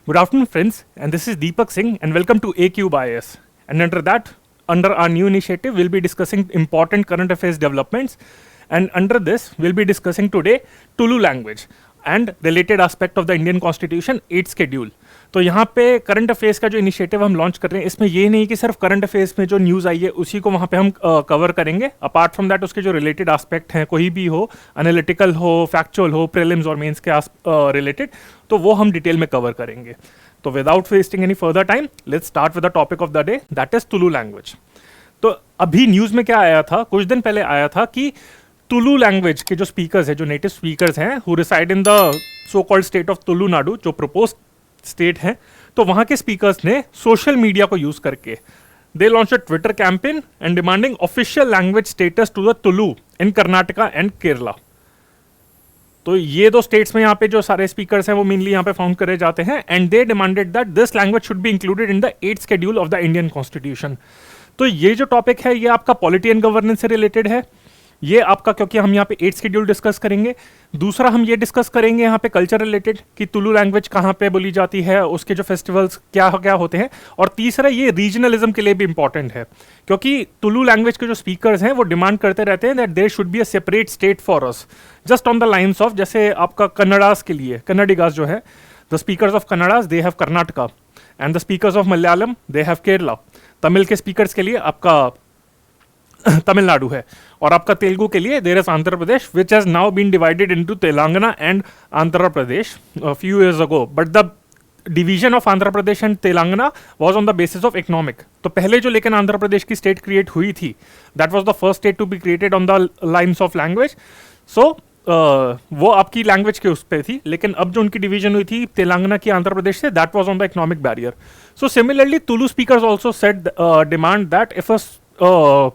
Good afternoon, friends, and this is Deepak Singh, and welcome to AQ Bias. And under our new initiative, we'll be discussing important current affairs developments. And under this, we'll be discussing today Tulu language and related aspect of the Indian Constitution, 8th schedule. तो यहाँ पे current affairs का जो initiative हम launch कर रहे हैं, इसमें ये नहीं कि सिर्फ करंट अफेयर्स में जो न्यूज़ आई है उसी को वहाँ पे हम कवर करेंगे. अपार्ट फ्रॉम दैट उसके जो रिलेटेड एस्पेक्ट हैं, कोई भी हो, एनालिटिकल हो, फैक्चुअल हो, प्रीलिम्स और मेंस के रिलेटेड, तो वो हम डिटेल में कवर करेंगे. तो without wasting any further time, let's start with the topic of the day, that is Tulu language. तो अभी न्यूज़ में क्या आया था, कुछ दिन पहले आया था कि तुलु लैंग्वेज के जो स्पीकर्स हैं, जो नेटिव स्पीकर्स हैं, who reside in the so called state of Tulu Nadu, जो प्रपोज स्टेट है, तो वहां के स्पीकर्स ने सोशल मीडिया को यूज करके they launch a Twitter campaign and demanding official language status to the Tulu in Karnataka and Kerala. तो ये दो स्टेट्स में यहाँ पे जो सारे स्पीकर्स हैं वो मेनली यहाँ पे फाउंड करे जाते हैं, and they demanded that this language should be included in the 8th schedule of the Indian constitution. तो ये जो टॉपिक है ये आपका पॉलिटी एंड गवर्नेंस से रिलेटेड है. ये आपका, क्योंकि हम यहाँ पे 8th शेड्यूल डिस्कस करेंगे. दूसरा हम ये डिस्कस करेंगे यहाँ पे कल्चर रिलेटेड कि तुलु लैंग्वेज कहाँ पे बोली जाती है, उसके जो फेस्टिवल्स क्या क्या होते हैं. और तीसरा ये रीजनलिज्म के लिए भी इंपॉर्टेंट है, क्योंकि तुलु लैंग्वेज के जो स्पीकर्स हैं वो डिमांड करते रहते हैं that there should be a separate state for us, just on the lines of, जैसे आपका कन्नड़ास के लिए, कन्नडिगास जो है, the speakers of Kannadas they have Karnataka and the speakers of Malayalam they have Kerala. Tamil के स्पीकर्स के लिए आपका तमिलनाडु है, और आपका तेलुगु के लिए there is Andhra Pradesh, which has now been divided into Telangana and Andhra Pradesh few years ago. But the division of Andhra Pradesh and Telangana was on the basis of economic. तो पहले जो लेकिन आंध्र प्रदेश की स्टेट क्रिएट हुई थी, that was the first state to be created on the lines of language. So वो आपकी language के उस पर थी, लेकिन अब जो उनकी डिवीजन हुई थी तेलंगाना की आंध्र प्रदेश से, that was on the economic barrier. So similarly Tulu speakers also said demand that if a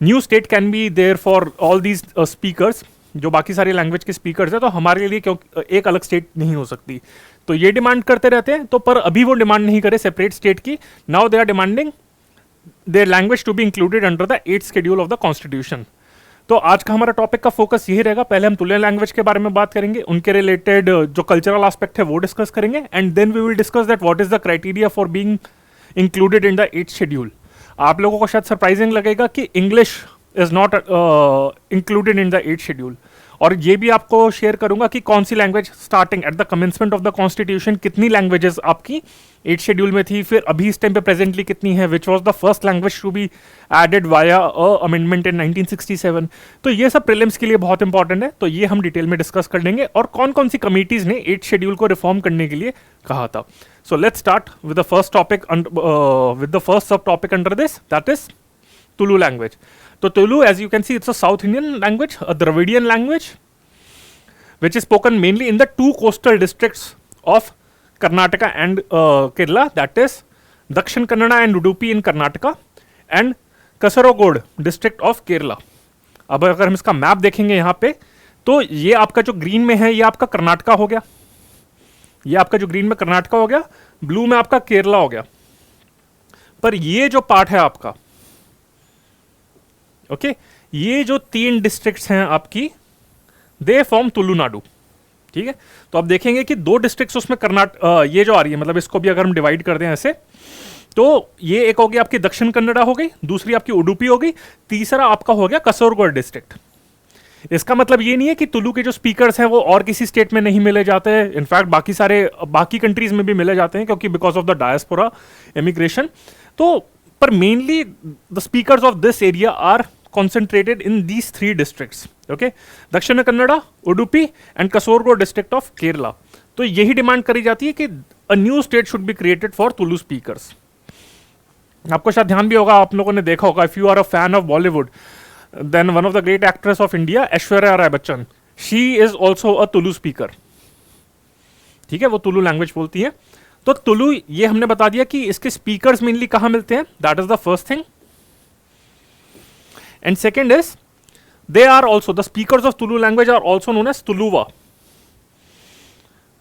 new state can be there for all these speakers, जो बाकी सारी लैंग्वेज के स्पीकर्स हैं, तो हमारे लिए क्यों एक अलग स्टेट नहीं हो सकती. तो ये डिमांड करते रहते हैं, तो पर अभी वो डिमांड नहीं करे सेपरेट स्टेट की. Now they are demanding their language to be included under the 8th schedule of the constitution. तो आज का हमारा टॉपिक का फोकस यही रहेगा. पहले हम तुलु लैंग्वेज के बारे में बात करेंगे, उनके रिलेटेड जो कल्चरल एस्पेक्ट है वो डिस्कस करेंगे, and then we will discuss that what is the criteria for being included in the 8th schedule. आप लोगों को शायद सरप्राइजिंग लगेगा कि English is not included in the 8th schedule. और ये भी आपको शेयर करूंगा कि कौन सी language starting at the commencement of the constitution कितनी लैंग्वेजेस आपकी 8th शेड्यूल में थी, फिर अभी इस टाइम पे प्रेजेंटली कितनी है, which was the first language to be added via amendment in 1967. तो ये सब प्रीलिम्स के लिए बहुत इंपॉर्टेंट है, तो ये हम डिटेल में डिस्कस कर लेंगे, और कौन कौन सी कमिटीज ने 8th शेड्यूल को रिफॉर्म करने के लिए कहा था. So let's start with the first topic with the first subtopic under this, that is Tulu language. So Tulu, as you can see, it's a South Indian language, a Dravidian language, which is spoken mainly in the two coastal districts of Karnataka and Kerala, that is Dakshin Kannada and Udupi in Karnataka and Kasaragod district of Kerala. अब अगर हम इसका map देखेंगे यहाँ पे, तो ये आपका जो ग्रीन में है ये आपका कर्नाटका हो गया, ये आपका जो ग्रीन में कर्नाटका हो गया, ब्लू में आपका केरला हो गया. पर ये जो पार्ट है आपका, ओके, ये जो 3 डिस्ट्रिक्ट्स हैं आपकी, दे फॉर्म तुलुनाडु. ठीक है, तो आप देखेंगे कि 2 डिस्ट्रिक्ट्स उसमें ये जो आ रही है, मतलब इसको भी अगर हम डिवाइड कर दें ऐसे, तो ये एक हो गई आपकी दक्षिण कन्नड़ा हो गई, दूसरी आपकी उडुपी हो गई, तीसरा आपका हो गया कसौरगढ़ डिस्ट्रिक्ट. इसका मतलब ये नहीं है कि तुलु के जो स्पीकर्स हैं वो और किसी स्टेट में नहीं मिले जाते हैं. इनफैक्ट बाकी कंट्रीज में भी मिले जाते हैं, क्योंकि because of the diaspora immigration. तो पर mainly the speakers of this area are concentrated in these 3 districts, okay, Dakshina Kannada, Udupi and Kasaragod district of Kerala. तो यही डिमांड करी जाती है कि a new state should be created for Tulu speakers. आपको शायद ध्यान भी होगा, आप लोगों ने देखा होगा, if you are a fan of Bollywood, then one of the great actress of India, Aishwarya Rai Bachchan, she is also a Tulu speaker. ठीक है, वो तुलु लैंग्वेज बोलती है. तो तुलु ये हमने बता दिया कि इसके स्पीकर्स मेनली कहाँ मिलते हैं, that is the first thing. And second is they are also the speakers of Tulu language are also known as Tuluva,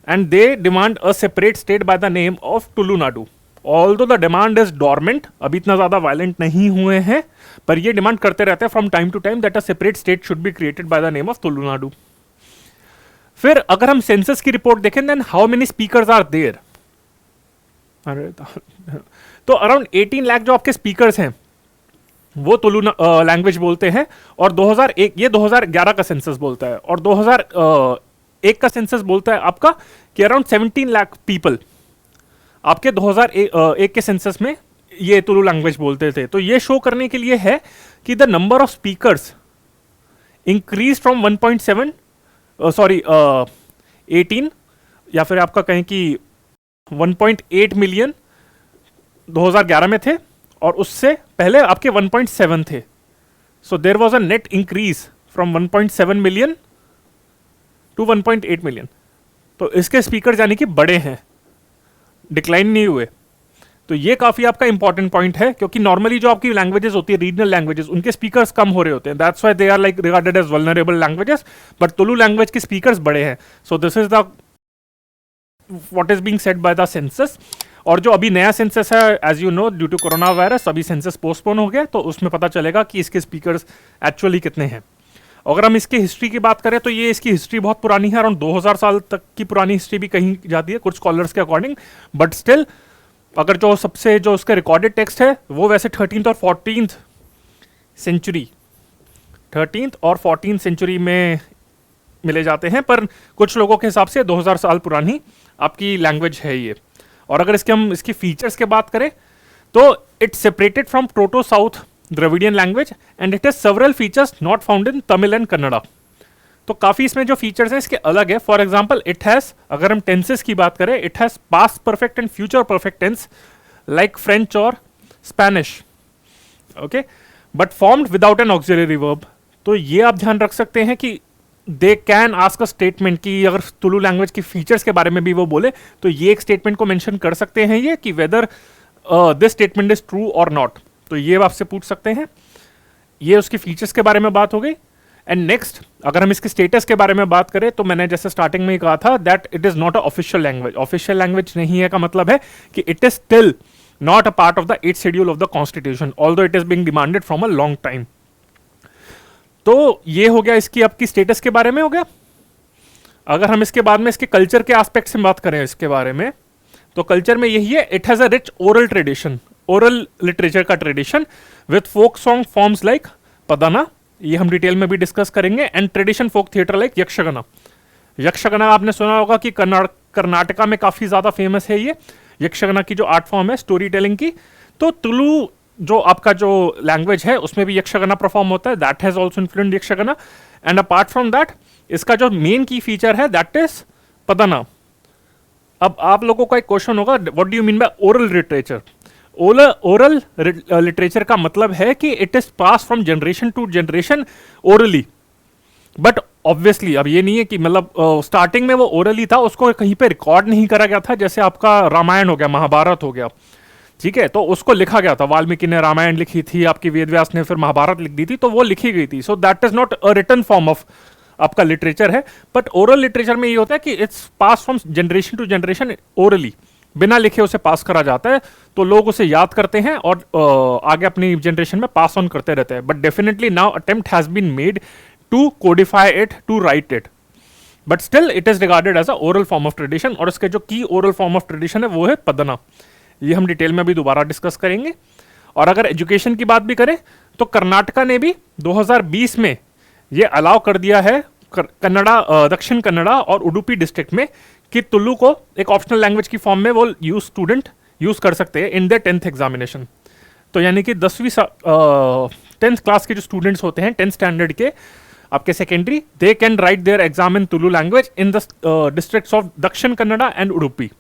and they demand a separate state by the name of Tulunadu. Although the demand is dormant, अभी इतना ज्यादा violent नहीं हुए हैं, पर ये demand करते रहते हैं from time to time that a separate state should be created by the name of Tulunadu. फिर अगर हम सेंसस की रिपोर्ट देखें, then how many speakers are there, अरे तो अराउंड 18 लाख जो आपके स्पीकर्स हैं वो तुलु लैंग्वेज बोलते हैं। और 2001, ये 2011 का सेंसस बोलता है, और 2001 का सेंसस बोलता है आपका कि अराउंड 17 लाख पीपल आपके 2001 के सेंसस में ये तुलु लैंग्वेज बोलते थे। तो ये शो करने के लिए है कि the number of speakers increase from 1.7 18, या फिर आपका कहें कि 1.8 मिलियन 2011 में थे, और उससे पहले आपके 1.7 थे। So there was a net increase from 1.7 million to 1.8 million. तो इसके स्पीकर यानी कि बड़े हैं, डिक्लाइन नहीं हुए। तो ये काफी आपका इंपॉर्टेंट पॉइंट है, क्योंकि नॉर्मली जो आपकी लैंग्वेजेस होती है, रीजनल लैंग्वेजेस, उनके स्पीकर्स कम हो रहे होते हैं। That's why they are like regarded as vulnerable languages, but Tulu language के स्पीकर्स बड़े हैं। So this is the what is being said by the census. और जो अभी नया सेंसस है, as you know, due to corona virus अभी census postpone हो गया, तो उसमें पता चलेगा कि इसके स्पीकर्स एक्चुअली कितने हैं। अगर हम इसकी हिस्ट्री की बात करें तो ये इसकी हिस्ट्री बहुत पुरानी है, अराउंड 2000 साल तक की पुरानी हिस्ट्री भी कहीं जाती है कुछ स्कॉलर्स के अकॉर्डिंग। बट स्टिल अगर जो सबसे जो उसका रिकॉर्डेड टेक्स्ट है वो वैसे 13th और 14th सेंचुरी 13th और 14th सेंचुरी में मिले जाते हैं, पर कुछ लोगों के हिसाब से 2000 साल पुरानी आपकी लैंग्वेज है ये। और अगर हम इसकी फीचर्स के बात करें तो it's separated from proto south Dravidian language and it has several features not found in Tamil and Kannada. तो काफी इसमें जो फीचर्स हैं इसके अलग है। फॉर एग्जांपल इट हैज, अगर हम टेंसेस की बात करें, it has past perfect and future perfect tense like French और Spanish, okay, but formed without an auxiliary verb. तो ये आप ध्यान रख सकते हैं कि they can ask a statement कि अगर तुलु लैंग्वेज की फीचर्स के बारे में भी वो बोले तो ये एक स्टेटमेंट को मेंशन कर सकते हैं ये कि whether this statement is true और नॉट। तो ये आपसे पूछ सकते हैं। ये उसकी फीचर्स के बारे में बात हो गई। एंड नेक्स्ट अगर हम इसके स्टेटस के बारे में बात करें तो मैंने जैसे स्टार्टिंग में ही कहा था that it is not a official language. Official language नहीं है का मतलब है कि it is still not a part of the 8th schedule of the constitution, although it is being demanded from a long time. तो ये हो गया इसकी आपकी स्टेटस के बारे में हो गया। अगर हम इसके बाद में इसके कल्चर के एस्पेक्ट से बात करें इसके बारे में, तो कल्चर में यही है, it has a rich oral tradition, oral literature का tradition with folk song forms like Paddana, ये हम डिटेल में भी डिस्कस करेंगे, and tradition folk theatre like Yakshagana. Yakshagana आपने सुना होगा कि कर्नाटका में काफी ज्यादा फेमस है ये यक्षगना की जो आर्ट फॉर्म है स्टोरी टेलिंग की। तो तुलु जो आपका जो लैंग्वेज है उसमें भी यक्षगना परफॉर्म होता है, that has also influenced Yakshagana. And apart from that इसका जो मेन की फीचर है दैट इज पदना। अब आप लोगों का एक क्वेश्चन होगा, what do you mean by oral literature? Oral literature का मतलब है कि it is pass from generation to generation orally. But obviously अब ये नहीं है कि मतलब स्टार्टिंग में वो ओरली था, उसको कहीं पे रिकॉर्ड नहीं करा गया था, जैसे आपका रामायण हो गया, महाभारत हो गया, ठीक है, तो उसको लिखा गया था। वाल्मीकि ने रामायण लिखी थी, आपकी वेद व्यास ने फिर महाभारत लिख दी थी, तो वो लिखी गई थी। So that is not a written form of आपका लिटरेचर है। बट ओरल लिटरेचर में ये होता है कि it's pass from generation to generation orally, बिना लिखे उसे पास करा जाता है, तो लोग उसे याद करते हैं और आगे अपनी जनरेशन में पास ऑन करते रहते हैं। But definitely now attempt has been made to codify it, to write it, but still it is regarded as a oral form of tradition. और इसके जो की ओरल फॉर्म ऑफ ट्रेडिशन है वो है पदना। ये हम डिटेल में अभी दोबारा डिस्कस करेंगे। और अगर एजुकेशन की बात भी करें तो कर्नाटका ने भी 2020 में ये अलाउ कर दिया है कन्नड़ा, दक्षिण कन्नड़ा और उडुपी डिस्ट्रिक्ट में कि तुलु को एक ऑप्शनल लैंग्वेज की फॉर्म में वो स्टूडेंट यूज कर सकते हैं इन द 10th एग्जामिनेशन। तो यानी कि 10th क्लास के जो स्टूडेंट्स होते हैं 10th स्टैंडर्ड के आपके secondary, they can write their exam in Tulu language in the districts of Dakshina Kannada and Udupi.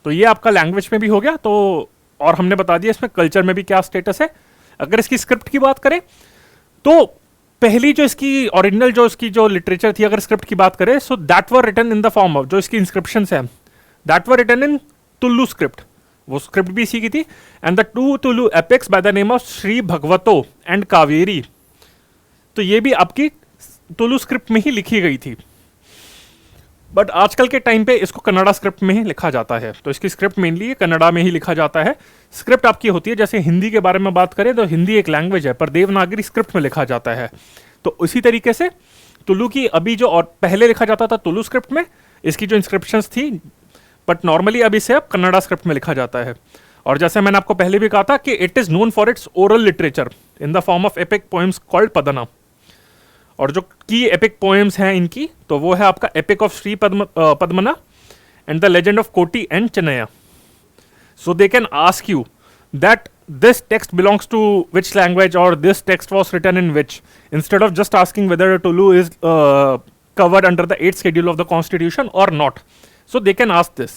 तो ये आपका लैंग्वेज में भी हो गया। तो और हमने बता दिया इसमें कल्चर में भी क्या स्टेटस है। अगर इसकी स्क्रिप्ट की बात करें तो पहली जो इसकी ओरिजिनल जो इसकी जो लिटरेचर थी, अगर स्क्रिप्ट की बात करें, so that were written in the form of, जो इसकी इंस्क्रिप्शंस है that were written in Tulu script, वो स्क्रिप्ट भी इसी की थी। And the two Tulu epics by the name of Shri Bhagavato and Kaveri, तो ये भी आपकी तुलु स्क्रिप्ट में ही लिखी गई थी। बट आजकल के टाइम पे इसको कन्नड़ा स्क्रिप्ट में ही लिखा जाता है, तो इसकी स्क्रिप्ट मेनली कन्नड़ा में ही लिखा जाता है। स्क्रिप्ट आपकी होती है, जैसे हिंदी के बारे में बात करें तो हिंदी एक लैंग्वेज है पर देवनागरी स्क्रिप्ट में लिखा जाता है। तो उसी तरीके से तुलु की अभी जो और पहले लिखा जाता था तुलु स्क्रिप्ट में, इसकी जो इंस्क्रिप्शंस थी बट नॉर्मली अब इसे अब कन्नड़ा स्क्रिप्ट में लिखा जाता है। और जैसे मैंने आपको पहले भी कहा था कि it is known for its oral literature in the form of epic poems called Paddana. और जो की एपिक पोएम्स हैं इनकी, तो वो है आपका epic of Shri Paddana and the legend of Koti and Chennaya. So they can ask you that this text belongs to which language or this text was written in which, instead of just asking whether Tulu is covered under the 8th schedule of the constitution or not. So they can ask this.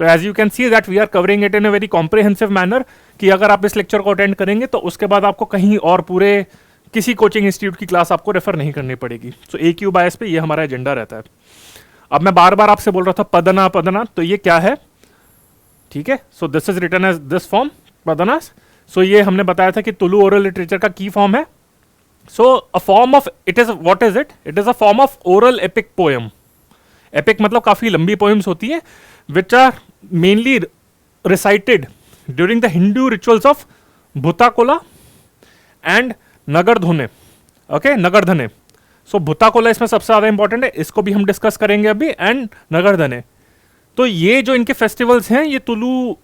So as you can see that we are covering it in a very comprehensive manner कि अगर आप इस lecture को attend करेंगे तो उसके बाद आपको कहीं और पूरे किसी कोचिंग इंस्टीट्यूट की क्लास आपको रेफर नहीं करनी पड़ेगी। सो AQ बायस पे ये हमारा एजेंडा रहता है। अब मैं बार बार आपसे बोल रहा था पदना पदना, तो ये क्या है, ठीक है। So this is written as this form Paddanas. So ये हमने बताया था कि तुलु ओरल लिटरेचर का की फॉर्म है। So a form of it is what is it, it is a form of oral epic poem. Epic मतलब काफी लंबी पोएम्स होती है which are mainly recited during the Hindu rituals of Bhutakola and Nagaradhane. Okay, Nagaradhane. So Bhutakola इसमें सबसे ज्यादा important है, इसको भी हम डिस्कस करेंगे अभी, एंड नगरधने। तो ये जो इनके फेस्टिवल्स हैं, ये तुलु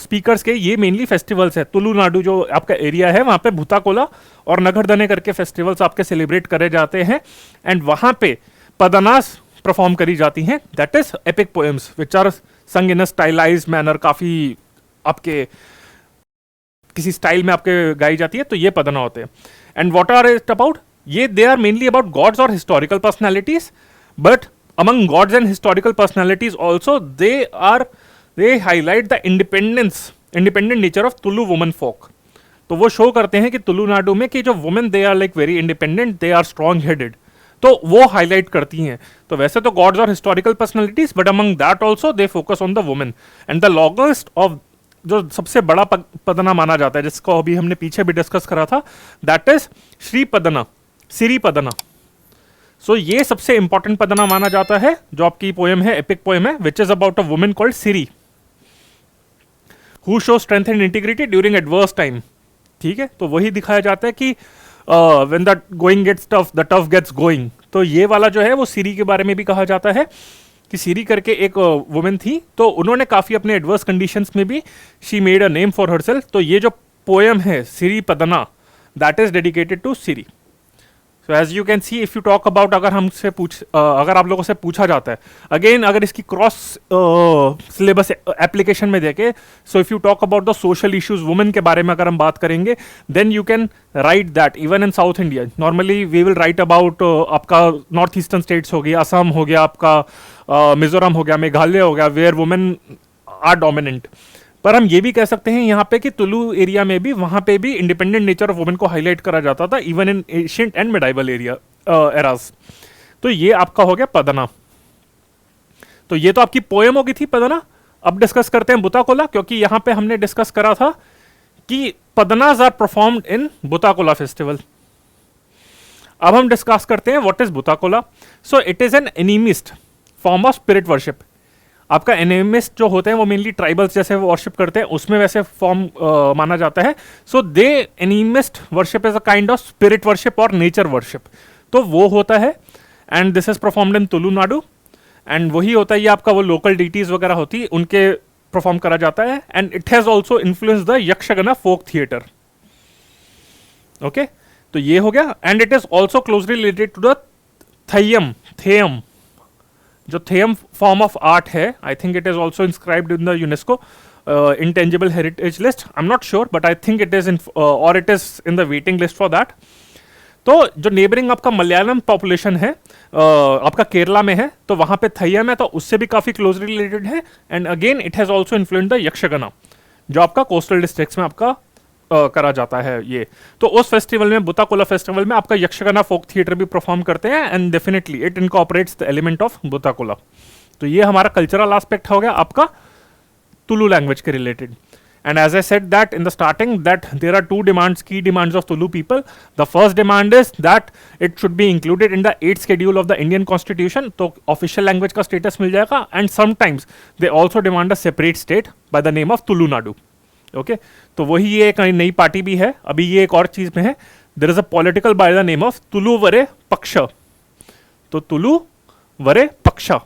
स्पीकर्स के ये मेनली फेस्टिवल्स है। तुलु नाडु जो आपका एरिया है वहाँ पे भूताकोला और नगरधने करके फेस्टिवल्स आपके सेलिब्रेट करे जाते हैं, एंड वहाँ पे पदनास परफॉर्म करी जाती हैं। That is epic poems which are sung in a stylised manner, काफ़ी आपके किसी स्टाइल में आपके गाई जाती है, तो ये पदना होते हैं। And what are it about, ये they are mainly about gods और historical personalities, but among gods and historical personalities also they highlight the independent nature of Tulu woman folk। तो वो शो करते हैं कि तुलु नाडु में कि जो women they are like very independent, they are strong headed, तो वो हाईलाइट करती हैं। तो वैसे तो गॉड्स और historical personalities, but among that also they focus on the women. And the longest of जो सबसे बड़ा पदना माना जाता है, जिसको अभी हमने पीछे भी डिस्कस करा था, दैट इज श्री पदना, सिरी पदना। सो ये सबसे इंपॉर्टेंट पदना माना जाता है जो आपकी पोएम है, एपिक पोएम है, which is about a women called Siri who show strength and integrity during adverse time. ठीक है, तो वही दिखाया जाता है कि when the going gets tough the tough gets going. तो ये वाला जो है वो सिरी के बारे में भी कहा जाता है कि सिरी करके एक वुमेन थी, तो उन्होंने काफी अपने एडवर्स कंडीशंस में भी she made a name for herself. तो ये जो पोएम है Siri Paddana, that is dedicated to Siri. So as you can see, if you talk about, अगर हमसे अगर आप लोगों से पूछा जाता है, अगेन अगर इसकी क्रॉस सिलेबस एप्लीकेशन में देखे, so if you talk about the social issues women के बारे में अगर हम बात करेंगे, then you can write that even in south India. Normally we will write about आपका नॉर्थ ईस्टर्न स्टेट्स हो गया, असम हो गया, आपका मिजोरम हो गया, मेघालय हो गया, वेयर वुमेन आर डोमिनेंट। पर हम ये भी कह सकते हैं यहाँ पे कि तुलु एरिया में भी, वहाँ पे भी इंडिपेंडेंट नेचर ऑफ वुमेन को हाईलाइट करा जाता था, even in ancient and medieval area eras. तो ये आपका हो गया पदना। तो ये तो आपकी पोएम होगी थी पदना। अब डिस्कस करते हैं बुताकोला, क्योंकि यहाँ पे हमने डिस्कस करा था कि Paddanas are performed in Bhutakola festival. अब हम डिस्कस करते हैं what is Bhutakola. So it is an animist form of spirit worship. आपका एनिमिस्ट जो होते हैं वो मेनली ट्राइबल्स जैसे वर्शिप करते हैं, उसमें वैसे फॉर्म माना जाता है। So the animist worship is a kind of spirit worship और नेचर वर्शिप, तो वो होता है। And this is performed in Tulu Nadu, एंड वही होता है ये आपका, वो लोकल डीटीज वगैरह होती है उनके परफॉर्म करा जाता है। And it has also influence the Yakshagana folk theatre. Okay, तो ये हो गया। And it is also closely related to the Theyyam. जो थेयम फॉर्म ऑफ आर्ट है, I think it is also inscribed in the UNESCO intangible heritage list. I am not sure, but I think it is in, और it is in the waiting list for that. तो जो neighbouring आपका Malayalam population है, आपका केरला में है, तो वहाँ पे थयम है, तो उससे भी काफ़ी क्लोजली रिलेटेड है। And again it has also influenced the Yakshagana, जो आपका कोस्टल डिस्ट्रिक्ट्स में आपका करा जाता है ये। तो उस फेस्टिवल में, बुताकोला फेस्टिवल में, आपका यक्षगना फोक थिएटर भी परफॉर्म करते हैं, and definitely it incorporates the element of Bhutakola. तो ये हमारा कल्चरल एस्पेक्ट हो गया आपका तुलु लैंग्वेज के related. And as I said that in the starting, that there are two demands, key demands of Tulu people. The first demand is that it should be included in the 8th schedule of the Indian Constitution. तो official language का status मिल जाएगा. And sometimes they also demand a separate state by the name of Tulu Nadu. Okay? तो वही ये एक नई party भी है. अभी ये एक और चीज में है. There is a political by the name of Tulu Vare Paksha. तो Tulu Vare Paksha.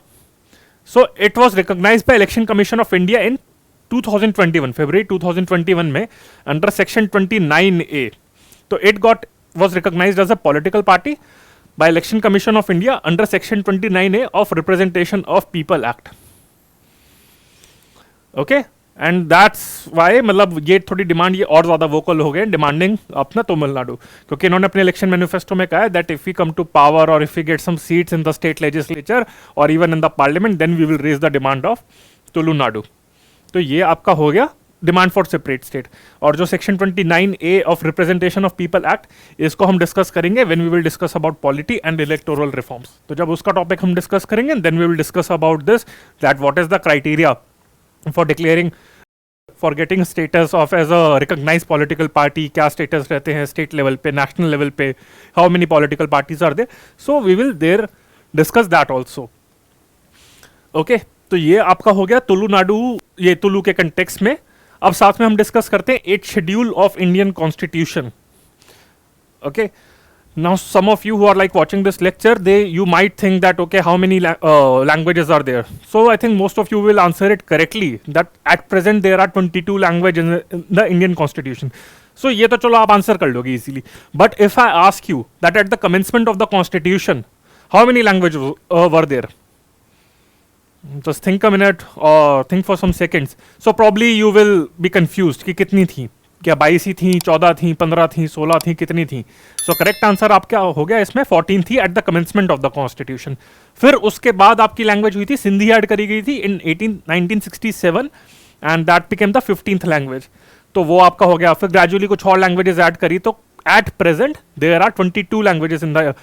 So it was recognised by election commission of India in 2021, February 2021 में अंडर सेक्शन 29A. तो it got was recognized as a political party by Election Commission of India under Section 29A of Representation of People Act. Okay, and that's why मतलब ये थोड़ी demand ये और ज़्यादा vocal हो गए डिमांडिंग अपना तमिलनाडु, क्योंकि इन्होंने अपने इलेक्शन मैनिफेस्टो में कहा है that if we come to power और if we get some seats in the state legislature और even in the parliament then we will raise the demand of Tulunadu. तो ये आपका हो गया डिमांड फॉर सेपरेट स्टेट. और जो section 29A of representation of people act, इसको हम डिस्कस करेंगे when we will discuss about polity and electoral reforms. तो जब उसका टॉपिक हम डिस्कस करेंगे then we will discuss about this that what is the criteria for declaring for getting status of as a recognise political party. क्या status रहते हैं state level पे, national level पे, how many political parties are there. So we will there discuss that also. Okay, तो ये आपका हो गया तुलुनाडु, ये तुलु के कंटेक्स्ट में. अब साथ में हम डिस्कस करते हैं 8th schedule of Indian constitution. Okay, now some of you who are like watching this lecture they you might think that okay how many languages are there. So I think most of you will answer it correctly that at present there are 22 language in the Indian constitution. So ये तो चलो आप answer कर लोगे easily. But if I ask you that at the commencement of the constitution how many language were there, just think a minute or think for some seconds. So probably you will be confused कि कितनी थी, क्या 22 ही थी, 14 थी, 15 थी, 16 थी, कितनी थी. सो करेक्ट आंसर आपका हो गया इसमें 14 थी eight the commencement of the constitution. फिर उसके बाद आपकी लैंग्वेज हुई थी, सिंधी ऐड करी गई थी इन 1967 and that became the 15th language. तो वो आपका हो गया. फिर ग्रेजुअली कुछ और लैंग्वेजेस ऐड करी, तो at present there are 22 languages in the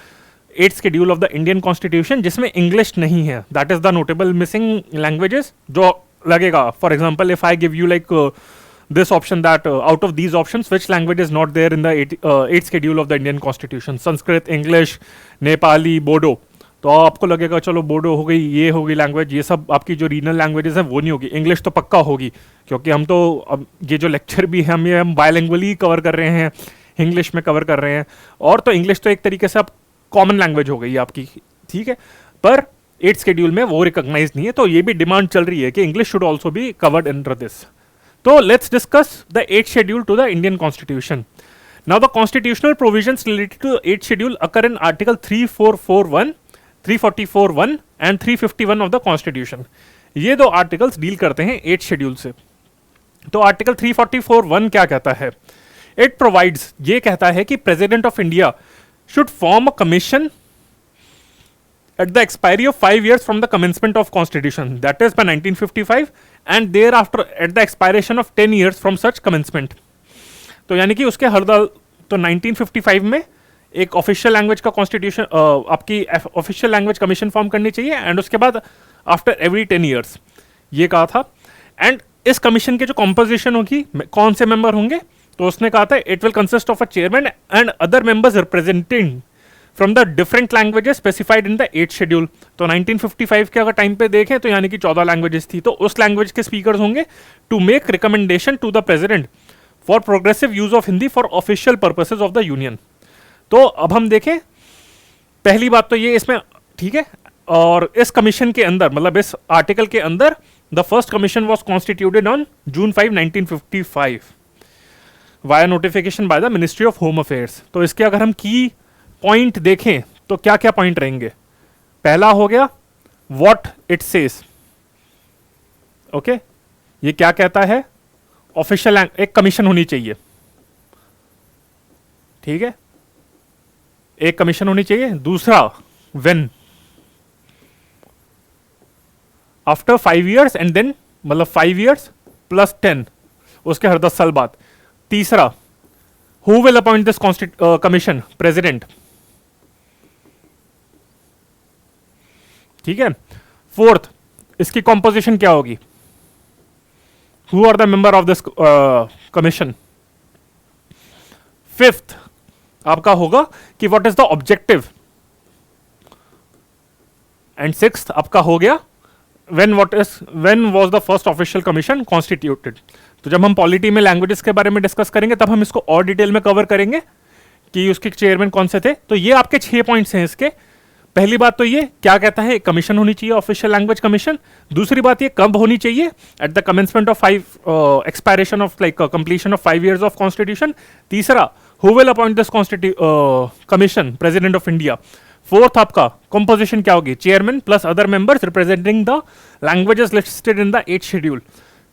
8th schedule of the Indian constitution, जिसमें इंग्लिश नहीं है. That is the notable missing languages जो लगेगा. For example if I give you like this option that out of these options which language is not there in the 8th schedule of the Indian constitution, Sanskrit, English, Nepali, Bodo. तो आपको लगेगा चलो बोडो हो गई, ये होगी language, ये सब आपकी जो रीजनल लैंग्वेजेस हैं वो नहीं होगी. इंग्लिश तो पक्का होगी, क्योंकि हम तो अब ये जो लेक्चर भी है हम बायलिंगुअली कवर कर रहे हैं, इंग्लिश में कवर कर रहे हैं. और तो इंग्लिश तो एक तरीके से अब कॉमन लैंग्वेज हो गई आपकी, ठीक है. पर 8th शेड्यूल में वो रिकॉग्नाइज नहीं है. तो ये भी डिमांड चल रही है कि English should also be covered under this. So let's discuss the 8th schedule to the Indian Constitution. Now the constitutional provisions related to the 8th schedule occur in Article 3441, 344(1) and 351 of the Constitution. ये दो articles deal करते हैं 8th schedule से. तो article 344(1) क्या कहता है? It provides, ये कहता है कि president of India should form a commission at the expiry of 5 years from the commencement of constitution, that is by 1955, and thereafter at the expiration of 10 years from such commencement. तो यानी कि उसके हर तो 1955 में एक ऑफिशियल लैंग्वेज का constitution आपकी official language commission form करनी चाहिए, एंड उसके बाद आफ्टर एवरी 10 ईयर्स ये कहा था. एंड इस कमीशन के जो कॉम्पोजिशन होगी, कौन से मेंबर होंगे, तो उसने कहा था it will consist of a chairman and other members representing from the different languages specified in the 8th schedule. तो 1955 के अगर टाइम पे देखें तो यानी कि 14 लैंग्वेजेस थी. तो उस लैंग्वेज के स्पीकर्स होंगे to make recommendation to the president for progressive use of Hindi for official purposes of the union. तो अब हम देखें, पहली बात तो ये इसमें ठीक है. और इस कमीशन के अंदर, मतलब इस आर्टिकल के अंदर, the first commission was constituted on June 5, 1955 via notification by the ministry of home affairs. तो इसके अगर हम की पॉइंट देखें तो क्या क्या पॉइंट रहेंगे. पहला हो गया व्हाट इट सेज. ओके, ये क्या कहता है, ऑफिशियल एक कमीशन होनी चाहिए, ठीक है, एक कमीशन होनी चाहिए. दूसरा when after 5 years and then मतलब 5 years प्लस 10 उसके हर 10 साल बाद. तीसरा who will appoint this commission, president, ठीक है. फोर्थ, इसकी कॉम्पोजिशन क्या होगी, who are the member of this commission. Fifth आपका होगा कि what is the objective. And sixth आपका हो गया when was the first official commission constituted. तो जब हम पॉलिटी में लैंग्वेजेस के बारे में डिस्कस करेंगे तब हम इसको और डिटेल में कवर करेंगे कि उसके चेयरमैन कौन से थे. तो ये आपके 6 पॉइंट्स हैं इसके. पहली बात तो ये क्या कहता है, कमीशन होनी चाहिए, ऑफिशियल लैंग्वेज कमीशन। दूसरी बात ये कब होनी चाहिए, at the commencement of expiration of like completion of 5 years of constitution. तीसरा, who will appoint this commission, president of India. Fourth, आपका कंपोजिशन क्या होगी, chairman plus other members representing the languages listed in the 8th schedule.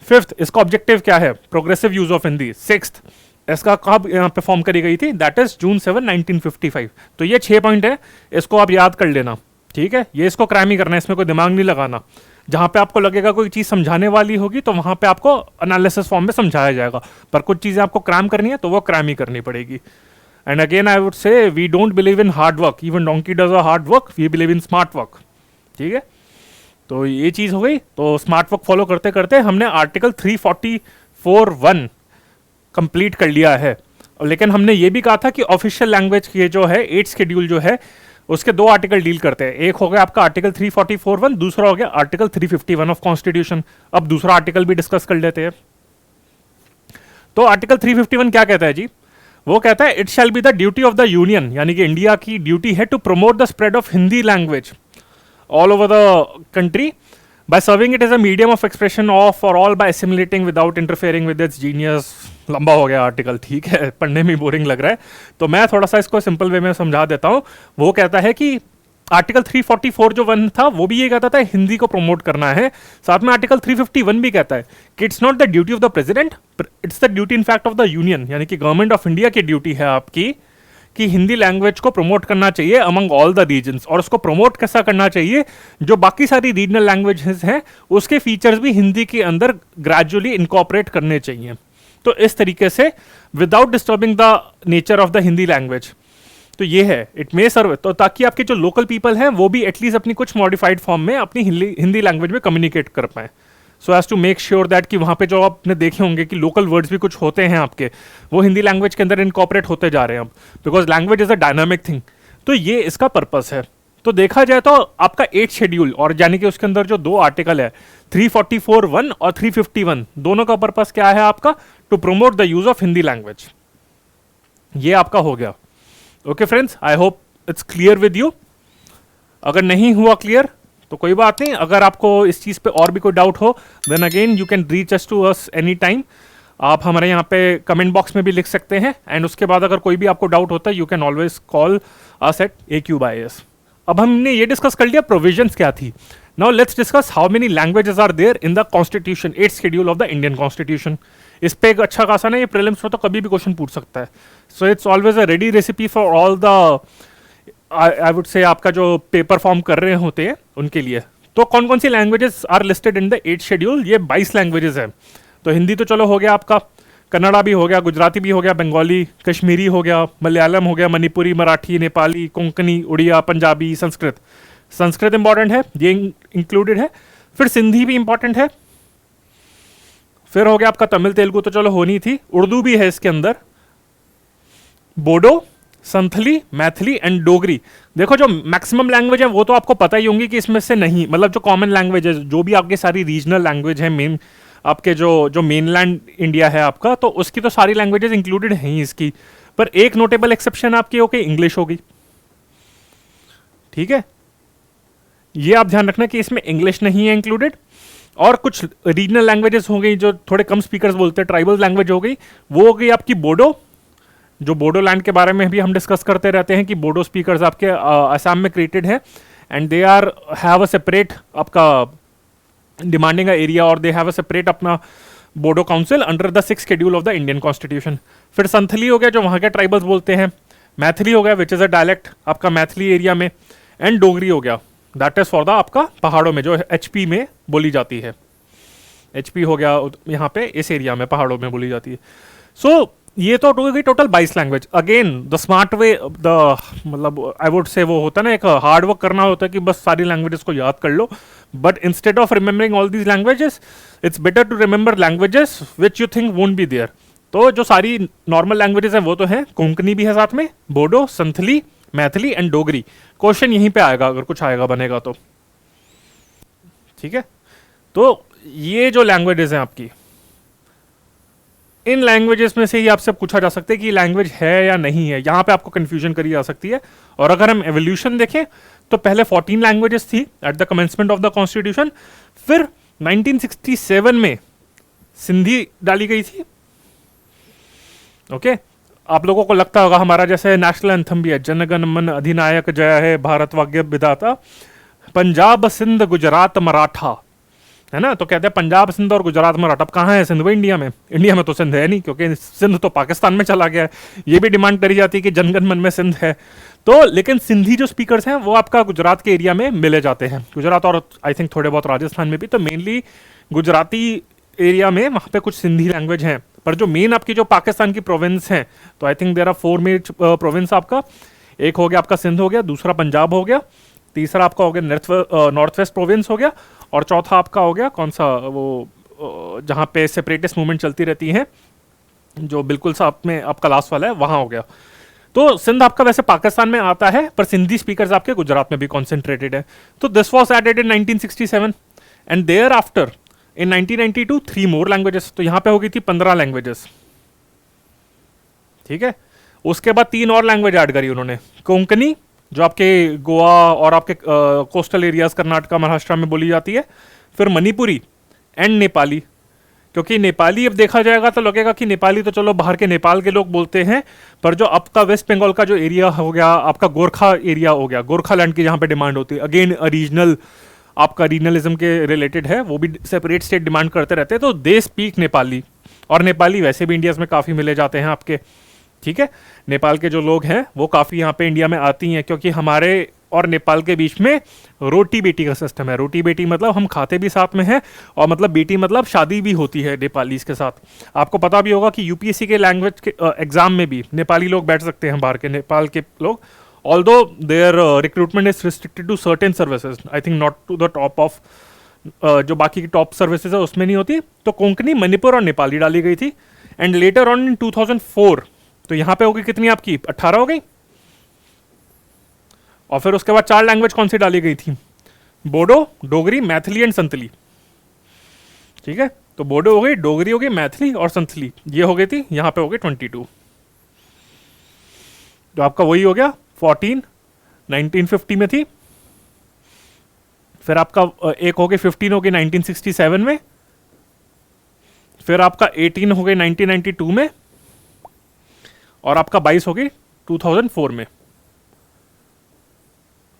Fifth, इसका objective क्या है, progressive use of Hindi. Sixth, इसका कब यहाँ पे फॉर्म करी गई थी, दैट इज June 7, 1955। तो ये 6 पॉइंट है, इसको आप याद कर लेना, ठीक है। ये इसको क्रैम ही करना है, इसमें कोई दिमाग नहीं लगाना। जहाँ पे आपको लगेगा कोई चीज़ समझाने वाली होगी तो वहाँ पे आपको एनालिसिस फॉर्म में समझाया जाएगा, पर कुछ चीज़ें आपको क्रैम करनी है तो वो क्रैम ही करनी पड़ेगी। And again I would say we don't believe in hard work, even donkey does a hard work, we believe in smart work, ठीक है। तो ये चीज़ हो गई। तो स्मार्ट वर्क फॉलो करते करते हमने आर्टिकल 344(1) कंप्लीट कर लिया है। लेकिन हमने ये भी कहा था कि ऑफिशियल लैंग्वेज के जो है 8th शेड्यूल जो है उसके 2 आर्टिकल डील करते हैं। एक हो गया आपका आर्टिकल 344(1), दूसरा हो गया आर्टिकल 351 ऑफ कॉन्स्टिट्यूशन। अब दूसरा आर्टिकल भी डिस्कस कर लेते हैं। तो आर्टिकल 351 क्या कहता है जी, वो कहता है it shall be the duty of the union, यानी कि इंडिया की ड्यूटी है to promote the spread of Hindi language all over the country by serving it as a medium of expression of for all by assimilating without interfering with its genius। लंबा हो गया article, ठीक है, पढ़ने में boring लग रहा है तो मैं थोड़ा सा इसको सिंपल वे में समझा देता हूँ। वो कहता है कि आर्टिकल 344 जो 1 था वो भी ये कहता था हिंदी को प्रमोट करना है। साथ में आर्टिकल 351 भी कहता है कि it's not the duty of the president, it's the duty in fact of the union, यानी कि गवर्नमेंट ऑफ इंडिया की ड्यूटी है आपकी कि हिंदी लैंग्वेज को प्रमोट करना चाहिए अमंग ऑल द रीजन्स। और उसको प्रमोट कैसा करना चाहिए, जो बाकी सारी रीजनल लैंग्वेजेस हैं उसके फीचर्स भी हिंदी के अंदर ग्रेजुअली इनकॉर्पोरेट करने चाहिए। तो इस तरीके से without disturbing the nature of the Hindi language. तो ये है इट मे सर्व, तो ताकि आपके जो लोकल पीपल हैं वो भी एटलीस्ट अपनी कुछ मॉडिफाइड फॉर्म में अपनी हिंदी लैंग्वेज में कम्युनिकेट कर पाएँ। So as to make sure that कि वहाँ पे जो आपने देखे होंगे कि लोकल वर्ड्स भी कुछ होते हैं आपके, वो हिंदी लैंग्वेज के अंदर इनकॉर्पोरेट होते जा रहे हैं अब, because language is a dynamic thing. तो ये इसका पर्पस है। तो देखा जाए तो आपका 8th शेड्यूल और यानी कि उसके अंदर जो 2 आर्टिकल है 344(1) और 351, दोनों का पर्पस क्या है आपका, to promote the use of Hindi language. ये आपका हो गया। Okay friends, I hope it's clear with you. अगर नहीं हुआ क्लियर तो कोई बात नहीं, अगर आपको इस चीज़ पे और भी कोई डाउट हो then again you can reach us to us any time. आप हमारे यहाँ पे कमेंट बॉक्स में भी लिख सकते हैं। एंड उसके बाद अगर कोई भी आपको डाउट होता है you can always call us at AQ/IAS। अब हमने ये डिस्कस कर लिया प्रोविजंस क्या थी। Now let's discuss how many languages are there in the constitution, 8th schedule of the Indian constitution. इस पे एक अच्छा खासा ना, ये प्रीलिम्स में तो कभी भी क्वेश्चन पूछ सकता है। So it's always a ready recipe for all the I would से आपका जो पेपर फॉर्म कर रहे होते हैं उनके लिए। तो कौन कौन सी languages are listed in the 8th schedule, ये 22 लैंग्वेजेस हैं। तो हिंदी तो चलो हो गया आपका, कन्नड़ा भी हो गया, गुजराती भी हो गया, बंगाली, कश्मीरी हो गया, मलयालम हो गया, मणिपुरी, मराठी, नेपाली, कोंकणी, उड़िया, पंजाबी, संस्कृत। संस्कृत इंपॉर्टेंट है, ये इंक्लूडेड है। फिर सिंधी भी इंपॉर्टेंट है। फिर हो गया आपका तमिल, तेलुगु तो चलो होनी थी, उर्दू भी है इसके अंदर, बोडो, संथली, मैथिली एंड डोगरी। देखो जो मैक्सिमम लैंग्वेज है वो तो आपको पता ही होंगी कि इसमें से नहीं, मतलब जो कॉमन लैंग्वेज है, जो भी आपके सारी रीजनल लैंग्वेज है, मेन आपके जो मेनलैंड इंडिया है आपका, तो उसकी तो सारी लैंग्वेजेस इंक्लूडेड हैं ही इसकी। पर एक नोटेबल एक्सेप्शन आपकी हो गई, इंग्लिश हो गई, ठीक है। ये आप ध्यान रखना कि इसमें इंग्लिश नहीं है इंक्लूडेड। और कुछ रीजनल लैंग्वेजेस हो गई जो थोड़े कम स्पीकर्स बोलते हैं, ट्राइबल लैंग्वेज हो गई, वो हो गई आपकी बोडो। जो बोडो लैंड के बारे में भी हम डिस्कस करते रहते हैं कि बोडो स्पीकर्स आपके असम में क्रिएटेड है and they are have a separate आपका डिमांडिंग एरिया और दे हैव अ सेपरेट अपना Bodo council under the 6th schedule of the Indian constitution. फिर संथली हो गया जो वहाँ के ट्राइबल्स बोलते हैं, मैथिली हो गया विच इज़ अ डायलेक्ट आपका मैथिली एरिया में, एंड डोगरी हो गया दैट इज फॉर द आपका पहाड़ों में जो HP में बोली जाती है। HP हो गया यहाँ पे इस एरिया में पहाड़ों में बोली जाती है। सो ये तो हो गई total 22 language. Again the smart way, the मतलब आई वुड से वो होता है ना, एक हार्ड वर्क करना होता है कि बस सारी लैंग्वेजेस को याद कर लो, but instead of remembering all these languages it's better to remember languages which you think won't be there. तो जो सारी नॉर्मल लैंग्वेजेस हैं वो तो हैं, कोंकणी भी है साथ में, बोडो, संथली, मैथिली एंड डोगरी। क्वेश्चन यहीं पे आएगा अगर कुछ आएगा बनेगा तो, ठीक है। तो ये जो लैंग्वेजेस हैं आपकी, इन लैंग्वेजेस में से ही आपसे पूछा जा सकता है कि लैंग्वेज है या नहीं है, यहाँ पे आपको कंफ्यूजन करी जा सकती है। और अगर हम एवोल्यूशन देखें तो पहले 14 लैंग्वेजेस थी eight the commencement of the constitution, फिर 1967 में सिंधी डाली गई थी। ओके, आप लोगों को लगता होगा हमारा जैसे नेशनल एंथम भी है, जनगण मन अधिनायक जय है भारत भाग्य विधाता, पंजाब सिंध गुजरात मराठा, है ना। तो कहते हैं पंजाब सिंध और गुजरात मराठा। अब कहाँ है सिंध भाई? इंडिया में। इंडिया में तो सिंध है नहीं, क्योंकि सिंध तो पाकिस्तान में चला गया है। ये भी डिमांड करी जाती है कि जनगण मन में सिंध है। तो लेकिन सिंधी जो स्पीकर्स हैं वो आपका गुजरात के एरिया में मिले जाते हैं, गुजरात और आई थिंक थोड़े बहुत राजस्थान में भी। तो मेनली गुजराती एरिया में वहाँ पे कुछ सिंधी लैंग्वेज हैं, पर जो मेन आपकी जो पाकिस्तान की प्रोविंस हैं, तो I think there are 4 main province आपका। एक हो गया आपका सिंध हो गया, दूसरा पंजाब हो गया, तीसरा आपका हो गया नॉर्थ वेस्ट प्रोविंस हो गया, और चौथा आपका हो गया कौन सा, वो जहाँ पे सेपरेटिस्ट मूवमेंट चलती रहती है, जो बिल्कुल साथ में आपका लास्ट वाला है, वहाँ हो गया। तो सिंध आपका वैसे पाकिस्तान में आता है, पर सिंधी स्पीकर्स आपके गुजरात में भी कॉन्सेंट्रेटेड है। तो this was added in 1967 and there after in 1992 3 more languages. तो यहाँ पे हो गई थी 15 लैंग्वेजेस, ठीक है। उसके बाद 3 और लैंग्वेज ऐड करी उन्होंने, कोंकणी जो आपके गोवा और आपके कोस्टल एरियाज कर्नाटका महाराष्ट्र में बोली जाती है, फिर मणिपुरी एंड नेपाली। क्योंकि नेपाली अब देखा जाएगा तो लगेगा कि नेपाली तो चलो बाहर के नेपाल के लोग बोलते हैं, पर जो आपका वेस्ट बंगाल का जो एरिया हो गया, आपका गोरखा एरिया हो गया, गोरखा लैंड की जहाँ पे डिमांड होती है, अगेन रीजनल आपका रीजनलिज्म के रिलेटेड है, वो भी सेपरेट स्टेट डिमांड करते रहते हैं। तो दे स्पीक नेपाली, और नेपाली वैसे भी इंडिया में काफ़ी मिले जाते हैं आपके, ठीक है। नेपाल के जो लोग हैं वो काफ़ी यहाँ पे इंडिया में आती हैं, क्योंकि हमारे और नेपाल के बीच में रोटी बेटी का सिस्टम है। रोटी बेटी मतलब हम खाते भी साथ में हैं, और मतलब बेटी मतलब शादी भी होती है नेपालीज के साथ। आपको पता भी होगा कि यूपीएससी के लैंग्वेज के एग्जाम में भी नेपाली लोग बैठ सकते हैं, बाहर के नेपाल के लोग, although their recruitment is restricted to certain services, I think not to the top of जो बाकी की टॉप सर्विसेज है उसमें नहीं होती। तो कोंकणी, मणिपुर और नेपाली डाली गई थी। एंड लेटर ऑन इन 2004 तो यहाँ पे होगी कितनी आपकी 18 हो गई। और फिर उसके बाद 4 लैंग्वेज कौन सी डाली गई थी? बोडो, डोगरी, मैथिली एंड संतली, ठीक है। तो बोडो हो गई, डोगरी हो गई, मैथिली और संतली, ये हो गई थी। यहाँ पे हो गई 22। तो आपका वही हो गया 14 1950 में थी, फिर आपका एक हो गई 15 हो गई 1967 में, फिर आपका 18 हो गई 1992 में, और आपका 22 हो गई 2004 में।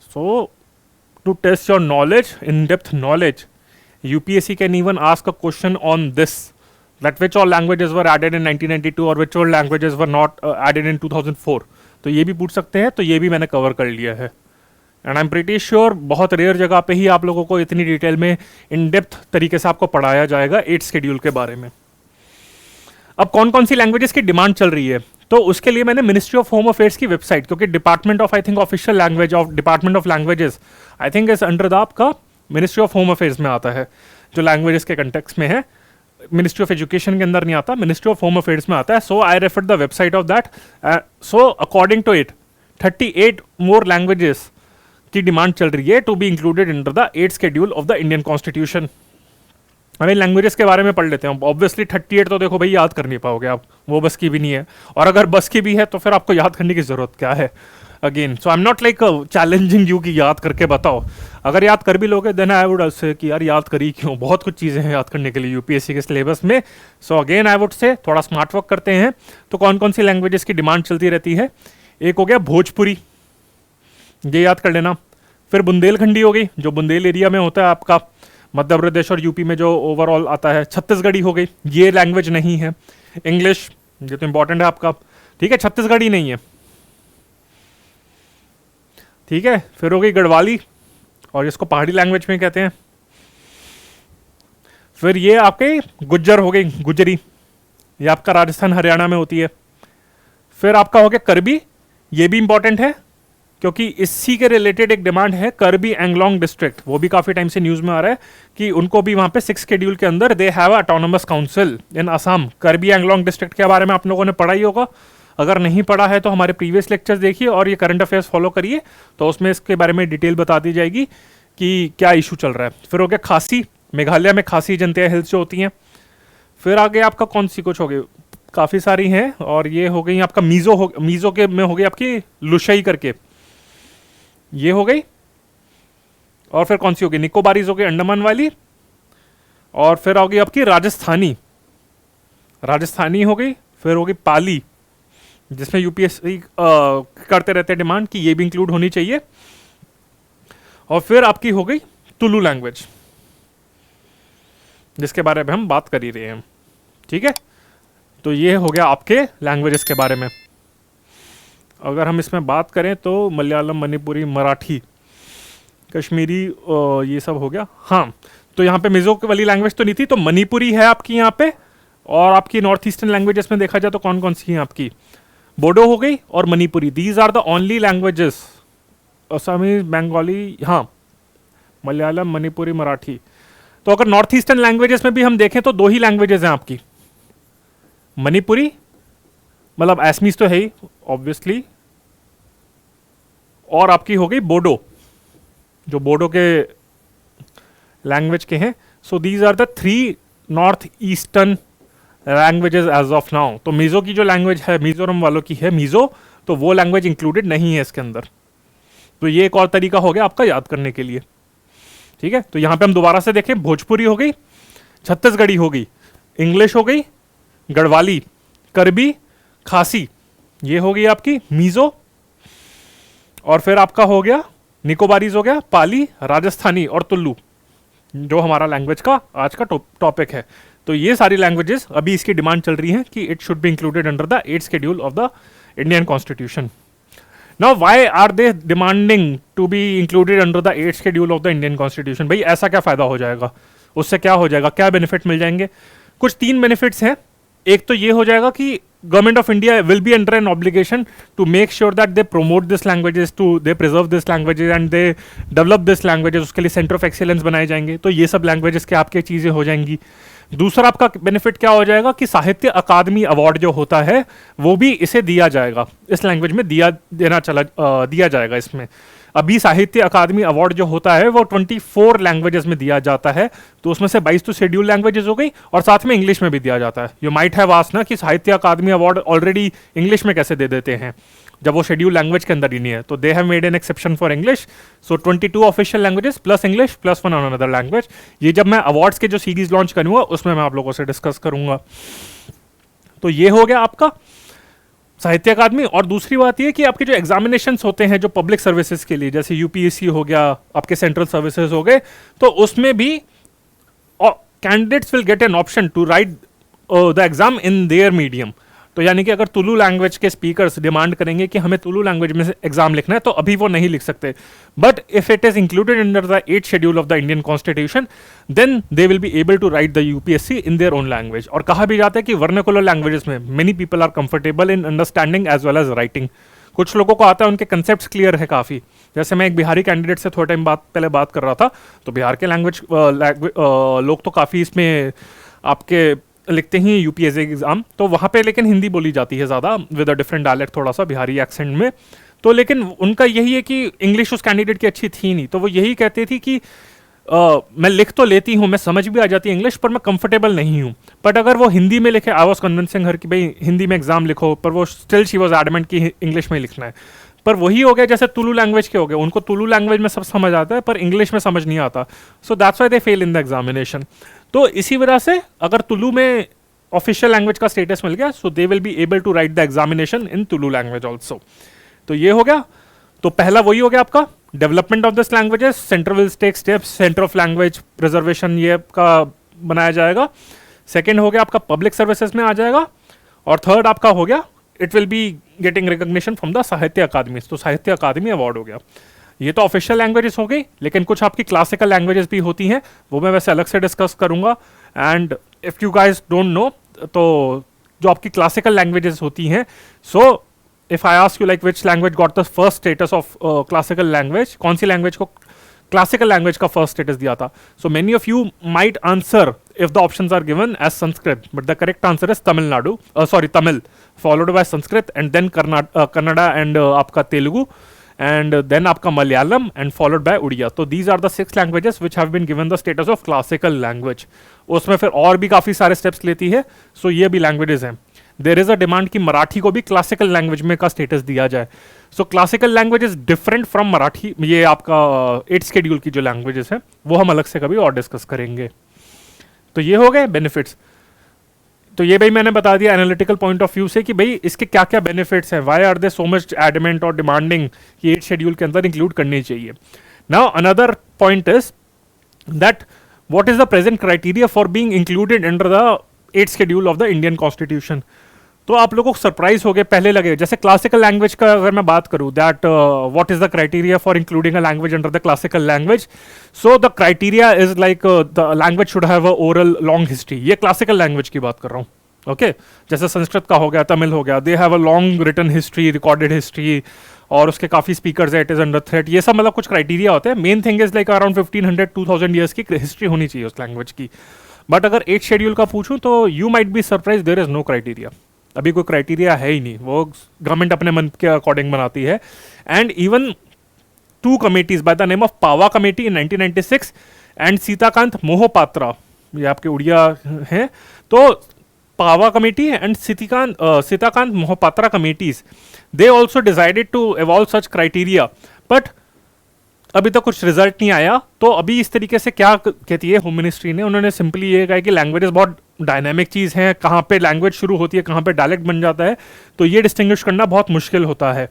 So to test your knowledge, in depth knowledge, UPSC can even ask a question on this, that which all languages were added in 1992 और which all languages were not added in 2004। तो ये भी पूछ सकते हैं, तो ये भी मैंने कवर कर लिया है। And I am pretty sure बहुत रेयर जगह पे ही आप लोगों को इतनी डिटेल में इन डेप्थ तरीके से आपको पढ़ाया जाएगा 8th शेड्यूल के बारे में। अब कौन कौन सी लैंग्वेजेस की डिमांड चल रही है, तो उसके लिए मैंने मिनिस्ट्री ऑफ होम अफेयर्स की वेबसाइट, क्योंकि department of I think official language of department of languages I think is under the आपका मिनिस्ट्री ऑफ होम अफेयर्स में आता है, जो लैंग्वेजेस के कंटेक्स्ट में है। मिनिस्ट्री ऑफ एजुकेशन के अंदर नहीं आता, मिनिस्ट्री ऑफ होम अफेयर्स में आता है। So I refer the website of that. So according to it 38 more languages की डिमांड चल रही है to be included under the 8th schedule of the Indian constitution. अरे लैंग्वेजेस के बारे में पढ़ लेते हैं। ऑब्वियसली 38 तो देखो भाई याद कर नहीं पाओगे आप, वो बस की भी नहीं है, और अगर बस की भी है तो फिर आपको याद करने की जरूरत क्या है again. So I am not like challenging you कि याद करके बताओ। अगर याद कर भी लोगे देन आई वुड से कि यार याद करी क्यों, बहुत कुछ चीज़ें हैं याद करने के लिए यूपीएससी के सिलेबस में। सो अगेन आई वुड से थोड़ा स्मार्ट वर्क करते हैं। तो कौन कौन सी लैंग्वेजेस की डिमांड चलती रहती है? एक हो गया भोजपुरी, ये याद कर लेना। फिर बुंदेलखंडी हो गई, जो बुंदेल एरिया में होता है आपका मध्य प्रदेश और यूपी में जो ओवरऑल आता है। छत्तीसगढ़ी हो गई, ये लैंग्वेज नहीं है। इंग्लिश, ये तो इंपॉर्टेंट है आपका, ठीक है, छत्तीसगढ़ी नहीं है, ठीक है। फिर हो गई गढ़वाली, और इसको पहाड़ी लैंग्वेज में कहते हैं। फिर ये आपके गुज्जर हो गई, गुजरी, ये आपका राजस्थान हरियाणा में होती है। फिर आपका हो गया करबी, ये भी इंपॉर्टेंट है क्योंकि इसी के रिलेटेड एक डिमांड है करबी एंगलोंग डिस्ट्रिक्ट, वो भी काफ़ी टाइम से न्यूज़ में आ रहा है कि उनको भी वहाँ पे 6th शेड्यूल के अंदर दे हैव ऑटोनोमस काउंसिल इन असम। करबी एंगलोंग डिस्ट्रिक्ट के बारे में आप लोगों ने पढ़ा ही होगा, अगर नहीं पढ़ा है तो हमारे प्रीवियस लेक्चर्स देखिए और ये करंट अफेयर्स फॉलो करिए, तो उसमें इसके बारे में डिटेल बता दी जाएगी कि क्या इशू चल रहा है। फिर हो गया खासी, मेघालय में खासी जनता हिल्स जो होती हैं। फिर आगे आपका कौन सी कुछ हो गई काफ़ी सारी हैं, और ये हो गई आपका मीज़ो के में हो गई आपकी लुशई करके, ये हो गई। और फिर कौन सी होगी, निकोबारीज हो गई अंडमान वाली, और फिर होगी आपकी राजस्थानी हो गई, फिर होगी पाली जिसमें यूपीएससी करते रहते हैं डिमांड कि ये भी इंक्लूड होनी चाहिए, और फिर आपकी हो गई तुलु लैंग्वेज जिसके बारे में हम बात कर ही रहे हैं। ठीक है, तो ये हो गया आपके लैंग्वेजेस के बारे में। अगर हम इसमें बात करें तो मलयालम, मणिपुरी, मराठी, कश्मीरी, ये सब हो गया। हाँ, तो यहाँ पे मिजो वाली लैंग्वेज तो नहीं थी, तो मणिपुरी है आपकी यहाँ पे। और आपकी नॉर्थ ईस्टर्न लैंग्वेजेस में देखा जाए तो कौन कौन सी हैं आपकी, बोडो हो गई और Manipuri, these are the only languages. Assamese, Bengali, हाँ, मलयालम, मणिपुरी, मराठी। तो अगर नॉर्थ ईस्टर्न लैंग्वेजेस में भी हम देखें तो दो ही लैंग्वेजेस हैं आपकी, मणिपुरी, मतलब एसमीज तो है ही ऑब्वियसली, और आपकी हो गई बोडो, जो बोडो के लैंग्वेज के हैं। सो these are the 3 north eastern languages as of now. तो मिजो की जो लैंग्वेज है, मिजोरम वालों की है मिजो, तो वो लैंग्वेज इंक्लूडेड नहीं है इसके अंदर। तो ये एक और तरीका हो गया आपका याद करने के लिए। ठीक है, तो यहां पे हम दोबारा से देखें, भोजपुरी हो गई, छत्तीसगढ़ी हो गई, इंग्लिश हो गई, गढ़वाली, करबी, खासी, ये हो गई आपकी मिजो। और फिर आपका हो गया निकोबारीज हो गया, पाली, राजस्थानी और तुल्लू, जो हमारा लैंग्वेज का आज का टॉपिक है। तो ये सारी लैंग्वेजेस अभी इसकी डिमांड चल रही है कि it should be included under the 8th schedule of the Indian constitution. Now why are they demanding to be included under the 8th schedule of the Indian constitution? भाई ऐसा क्या फायदा हो जाएगा, उससे क्या हो जाएगा, क्या बेनिफिट मिल जाएंगे? कुछ 3 बेनिफिट्स हैं। एक तो ये हो जाएगा कि government of India will be under an obligation to make sure that they promote this languages, to they preserve this languages and they develop this languages. उसके लिए सेंटर ऑफ एक्सीलेंस बनाए जाएंगे, तो ये सब लैंग्वेजेस के आपके चीज़ें हो जाएंगी। दूसरा आपका बेनिफिट क्या हो जाएगा कि साहित्य अकादमी अवार्ड जो होता है वो भी इसे दिया जाएगा, इस लैंग्वेज में दिया जाएगा इसमें। अभी साहित्य अकादमी अवार्ड जो होता है वो 24 लैंग्वेजेस में दिया जाता है, तो उसमें से 22 तो शेड्यूल लैंग्वेजेस हो गई, और साथ में इंग्लिश में भी दिया जाता है। यू माइट हैव आस्क्ड ना कि साहित्य अकादमी अवार्ड ऑलरेडी इंग्लिश में कैसे दे देते हैं जब वो शेड्यूल लैंग्वेज के अंदर ही नहीं है। तो they have made an exception for English. So 22 official languages plus English plus 1 another language. ये जब मैं अवार्ड्स के जो सीरीज लॉन्च करूंगा उसमें मैं आप लोगों से डिस्कस करूंगा। तो ये हो गया आपका साहित्य अकादमी। और दूसरी बात ये कि आपके जो एग्जामिनेशंस होते हैं जो पब्लिक सर्विसेज के लिए, जैसे यूपीएससी हो गया, आपके सेंट्रल सर्विसेज हो गए, तो उसमें भी candidates will get an option to write the exam in their medium. तो यानी कि अगर तुलु लैंग्वेज के स्पीकर्स डिमांड करेंगे कि हमें तुलु लैंग्वेज में एग्जाम लिखना है, तो अभी वो नहीं लिख सकते। But if it is included under the 8th schedule of the Indian constitution, then they will be able to write the UPSC in their own language. और कहा भी जाता है कि वर्नाकुलर लैंग्वेजेस में many people are comfortable in understanding as well as writing. कुछ लोगों को आता है, उनके कंसेप्ट क्लियर है काफ़ी। जैसे मैं एक बिहारी कैंडिडेट से थोड़ा टाइम पहले बात कर रहा था, तो बिहार के लैंग्वेज लोग तो काफ़ी इसमें आपके लिखते ही यूपीएससी एग्जाम, तो वहाँ पे लेकिन हिंदी बोली जाती है ज़्यादा विद अ डिफरेंट डायलेक्ट, थोड़ा सा बिहारी एक्सेंट में। तो लेकिन उनका यही है कि इंग्लिश उस कैंडिडेट की अच्छी थी नहीं, तो वो यही कहते थी कि मैं लिख तो लेती हूँ, मैं समझ भी आ जाती है इंग्लिश, पर मैं कंफर्टेबल नहीं हूँ। बट अगर वो हिंदी में लिखे, आई वॉज कन्विंसिंग हर कि भाई हिंदी में एग्जाम लिखो, पर वो स्टिल शी वॉज एडमेंट कि इंग्लिश में लिखना है। पर वही हो गया जैसे तुलु लैंग्वेज के हो गए, उनको तुलु लैंग्वेज में सब समझ आता है पर इंग्लिश में समझ नहीं आता। So that's why they fail in the examination. तो इसी वजह से अगर तुलु में ऑफिशियल लैंग्वेज का स्टेटस मिल गया, so they will be able to write the examination in Tulu language also. तो ये हो गया। तो पहला वही हो गया आपका development of this languages, centre will take steps, centre of language preservation ये आपका बनाया जाएगा। सेकेंड हो गया आपका पब्लिक सर्विसेज में आ जाएगा। और थर्ड आपका हो गया it will be getting recognition from the साहित्य अकादमी। तो साहित्य अकादमी अवार्ड हो गया। ये तो ऑफिशियल लैंग्वेजेस हो गई, लेकिन कुछ आपकी क्लासिकल लैंग्वेजेस भी होती हैं, वो मैं वैसे अलग से डिस्कस करूंगा। And if you guys don't know, तो जो आपकी क्लासिकल लैंग्वेजेस होती हैं, so if I ask you like which language got the first status of classical language, कौन सी लैंग्वेज को क्लासिकल लैंग्वेज का फर्स्ट स्टेटस दिया था? So many of you might answer if the options are given as Sanskrit, but the correct answer is Tamil, followed by Sanskrit and then Kannada and आपका Telugu, and then आपका Malayalam and followed by Odia. So these are the 6 languages which have been given the status of classical language. उसमें फिर और भी काफ़ी सारे steps लेती है, so ये भी languages हैं. देयर इज अ डिमांड कि मराठी को भी क्लासिकल लैंग्वेज में का स्टेटस दिया जाए. सो classical language is different from Marathi. ये आपका 8th शेड्यूल की जो लैंग्वेजेस है वो हम अलग से कभी और डिस्कस करेंगे. तो ये हो गए बेनिफिट्स. तो ये भाई मैंने बता दिया एनालिटिकल पॉइंट ऑफ व्यू से कि भाई इसके क्या क्या बेनिफिट्स हैं, why are they so much adamant और डिमांडिंग कि 8th शेड्यूल के अंदर इंक्लूड करनी चाहिए. Now another point is that what is the present criteria for being included under the 8th schedule of the Indian constitution. तो आप लोगों को सरप्राइज हो गए पहले लगे, जैसे क्लासिकल लैंग्वेज का अगर मैं बात करूं that what is the criteria for including a language under the classical language. So the criteria is like the language should have a oral long history. ये क्लासिकल लैंग्वेज की बात कर रहा हूं. ओके जैसे संस्कृत का हो गया, तमिल हो गया, they have a long written history, recorded history, और उसके काफी स्पीकर्स है, इट इज अंडर थ्रेट. ये सब मतलब कुछ क्राइटेरिया होते हैं. Main thing is like around 1500-2000 years की हिस्ट्री होनी चाहिए उस लैंग्वेज की. बट अगर 8th शेड्यूल का पूछूं तो you might be surprise, there is no criteria. अभी कोई क्राइटेरिया है ही नहीं, वो गवर्नमेंट अपने मन के अकॉर्डिंग बनाती है. And even 2 committees by the name of Pahwa committee in 1996 and Sitakant Mohapatra, ये आपके उड़िया हैं, तो Pahwa committee and Sitakant Mohapatra committees, they also decided to evolve such criteria. But अभी तक कुछ रिजल्ट नहीं आया. तो अभी इस तरीके से क्या कहती है होम मिनिस्ट्री ने, उन्होंने सिंपली ये कहा कि लैंग्वेजेस बहुत डायनामिक चीज़ है, कहाँ पे लैंग्वेज शुरू होती है, कहाँ पे डायलेक्ट बन जाता है, तो ये डिस्टिंग्विश करना बहुत मुश्किल होता है.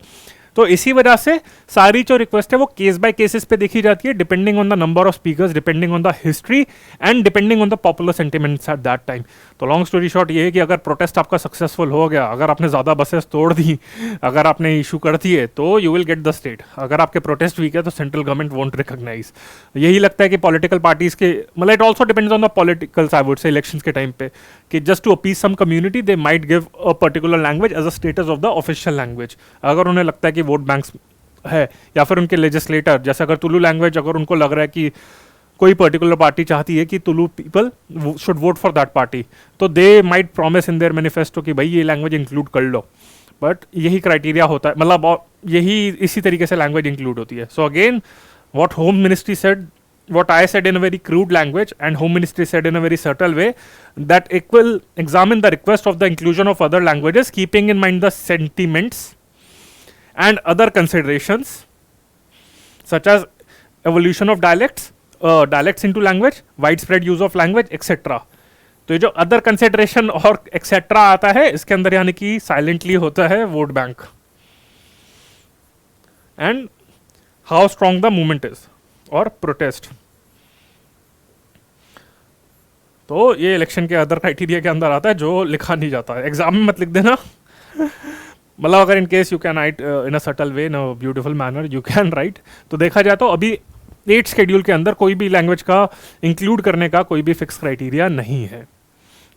तो इसी वजह से सारी जो रिक्वेस्ट है वो केस बाय केसेस पे देखी जाती है, depending on the number of speakers, depending on the history and depending on the popular sentiments at that time. तो लॉन्ग स्टोरी शॉर्ट ये है कि अगर प्रोटेस्ट आपका सक्सेसफुल हो गया, अगर आपने ज़्यादा बसेस तोड़ दी, अगर आपने इशू कर दिए, तो you will get the state. अगर आपके प्रोटेस्ट वीक है तो सेंट्रल गवर्नमेंट वोंट रिकॉग्नाइज. यही लगता है कि पॉलिटिकल पार्टीज के, मतलब it also depends on the politicals, I would say election के टाइम पे, कि just to appease some community they might give a particular language as a status of the official language. अगर उन्हें लगता है कि वोट बैंक्स है, या फिर उनके लेजिस्लेटर, जैसे अगर तुलु लैंग्वेज, अगर उनको लग रहा है कि कोई पर्टिकुलर पार्टी चाहती है कि Tulu people should vote for that party, तो they might promise in their manifesto कि भाई ये लैंग्वेज इंक्लूड कर लो. बट यही क्राइटेरिया होता है, मतलब यही इसी तरीके से लैंग्वेज इंक्लूड होती है. So again what home ministry said, what I said in a very crude language and Home Ministry said in a very subtle way, that it will examine the request of the inclusion of other languages keeping in mind the sentiments and other considerations such as evolution of dialects into language, widespread use of language, etc. तो ये जो other consideration और etcetera आता है, इसके अंदर यानी कि साइलेंटली होता है vote bank. And how strong the movement is और प्रोटेस्ट. तो ये इलेक्शन के अदर क्राइटेरिया के अंदर आता है जो लिखा नहीं जाता है. एग्जाम में मत लिख देना. मतलब अगर in case you can write in a subtle way, in a beautiful manner you can right. तो देखा जाए तो अभी 8th शेड्यूल के अंदर कोई भी लैंग्वेज का इंक्लूड करने का कोई भी फिक्स क्राइटेरिया नहीं है.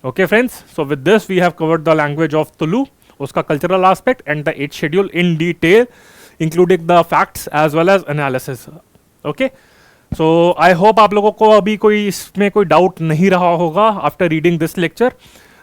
Okay friends, so with this we have covered the language of Tulu, उसका cultural aspect and the 8th schedule in detail, including the facts as well as analysis. Okay, so I hope आप लोगों को अभी कोई इसमें कोई डाउट नहीं रहा होगा आफ्टर रीडिंग दिस लेक्चर.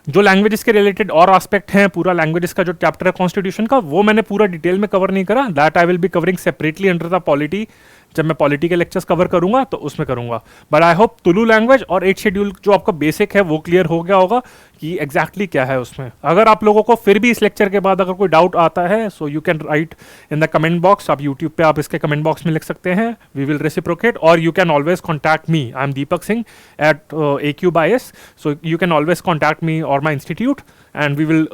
जो लैंग्वेजेस के रिलेटेड और एस्पेक्ट हैं, पूरा लैंग्वेजेस का जो चैप्टर है कॉन्स्टिट्यूशन का, वो मैंने पूरा डिटेल में कवर नहीं करा. That I will be covering separately under the polity. जब मैं पॉलिटी के लेक्चर्स कवर करूंगा तो उसमें करूंगा. But I hope Tulu language और 8th शेड्यूल जो आपका बेसिक है वो क्लियर हो गया होगा कि एग्जैक्टली क्या है उसमें. अगर आप लोगों को फिर भी इस लेक्चर के बाद अगर कोई डाउट आता है, so you can write in the comment box. आप यूट्यूब पे आप इसके कमेंट बॉक्स में लिख सकते हैं, वी विल रेसिप्रोकेट. और you can always contact me, I am Deepak Singh at AQ Bias. So you can always contact me और my institute and we will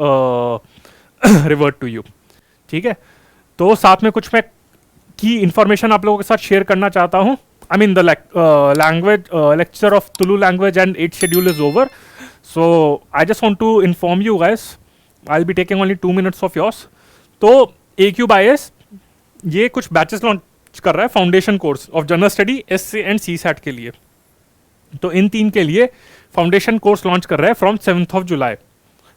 revert to you. ठीक है, तो साथ में कुछ मैं की इंफॉर्मेशन आप लोगों के साथ शेयर करना चाहता हूँ. I mean the language lecture of Tulu language and 8th schedule is over. So I just want to inform you guys, I will be taking only 2 minutes of yours. तो AQ Bias ये कुछ batches launch कर रहा है foundation course of general study, SC and CSAT के लिए. तो इन 3 के लिए फाउंडेशन कोर्स लॉन्च कर रहा है फ्रॉम 7th of July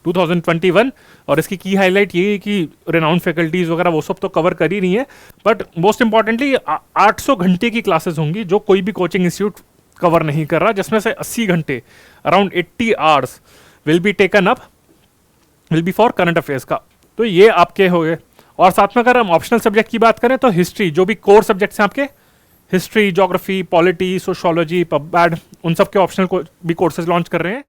2021. और इसकी की हाईलाइट ये है कि रेनाउंड फैकल्टीज वगैरह वो सब तो कवर कर ही रही है, बट मोस्ट इंपॉर्टेंटली 800 घंटे की क्लासेस होंगी जो कोई भी कोचिंग इंस्टीट्यूट कवर नहीं कर रहा, जिसमें से 80 घंटे around 80 hours will be taken up, will be for current affairs का. तो ये आपके हो गए. और साथ में अगर हम ऑप्शनल सब्जेक्ट की बात करें तो हिस्ट्री, जो भी कोर सब्जेक्ट्स हैं आपके, history, geography, polity, sociology, pub ad, उन सब के ऑप्शनल भी कोर्सेज लॉन्च कर रहे हैं.